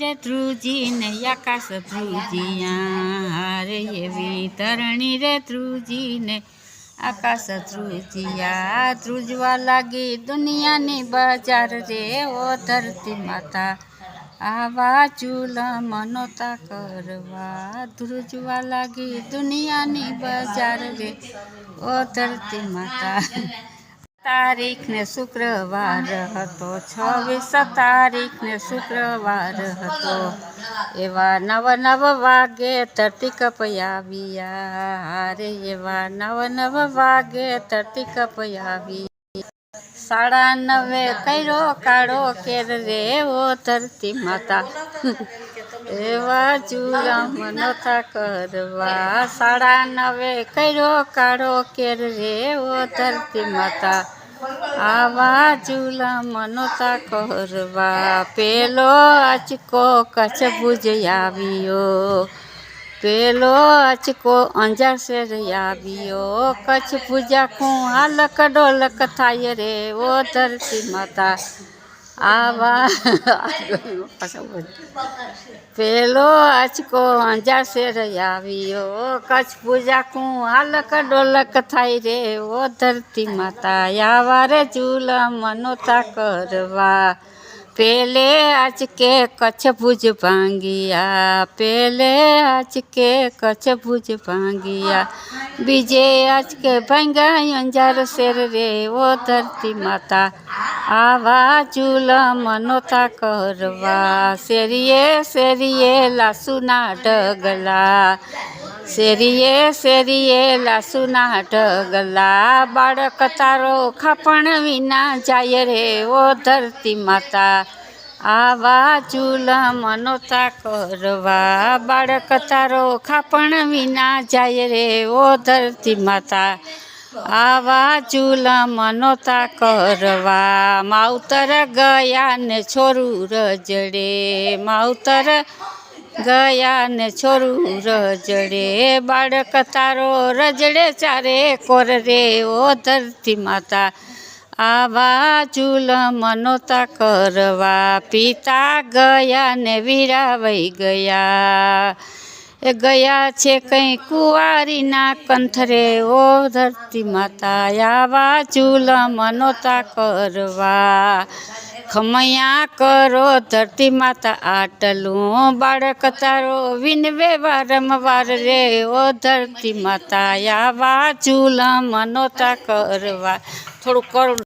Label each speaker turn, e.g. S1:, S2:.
S1: રે ધ્રુજી ને આકાશ ધ્રુજિયા રે એવી ધરણી રે ધ્રુજી ને આકાશ ધ્રુજિયા ધ્રુજવા લાગી દુનિયાની બજાર રે ઓ ધરતી માતા આવા ચૂલમ નહોતા કરવા ધ્રુજવા લાગી દુનિયાની બજાર રે ઓ ધરતી માતા। તારીખ ને શુક્રવાર હતો 26 તારીખ ને શુક્રવાર હતો એવા 9 વાગે ધરતી કપાવ્યા રે એવા 9 વાગે ધરતી કપાવી 9:30 કર્યો કાળો કેર રે ઓ ધરતી માતા એવા ચૂલમ નહોતા કરવા 9:30 કર્યો કાળો કેર રે ઓ ધરતી માતા આવા ચૂલમ નહોતા કરવા પેલો આંચકો કચ્છ ભુજ આવ્યો પેલો આંચકો અંજાર શેર આવ્યો કચ્છ ભુજા ખું હાલક ડોલક થાય રે ઓ ધરતી માતા આવા પેલો આંચકો અંજાર શેર આવ્યો કચ્છ ભુજા ખું હાલક ડોલક થાય રે ઓ ધરતી માતા આવા રે ચૂલમ નહોતા કરવા પેલે આંચકે કચ્છ ભુજ ભાંગ્યા પેલે આંચકે કચ્છ ભુજ ભાંગ્યા બીજે આંચકે ભાંગ્યા અંજાર શેર રે ઓ ધરતી માતા આવા ચૂલમ નહોતા કરવા શેરીએ શેરીએ લાસુના ઢગલા શેરીએ શેરીએ લાસુના ઢગલા બાળક તારો ખાપણ વિના જાય રે ઓ ધરતી માતા આવા ચૂલમ નહોતા કરવા બાળક તારો ખાપણ વિના જાય રે ઓ ધરતી માતા આવા ચૂલમ નહોતા કરવા માવતર ગયા ને છોરું રજડે માવતર ગયા ને છોરું રજડે બાળક તારો રજડે ચારે કોર રે ઓ ધરતી માતા આવા ચૂલમ નહોતા કરવા પિતા ગયા ને વીરાવાઈ ગયા એ ગયા છે કંઈ કુંવારીના કંથરે ઓ ધરતી માતા આવા ચૂલમ નહોતા કરવા ખમૈયા કરો ધરતી માતા આટલું બાળક તારો વિનવે વારંવાર રે ઓ ધરતી માતા આવા ચૂલમ નહોતા કરવા થોડું કરું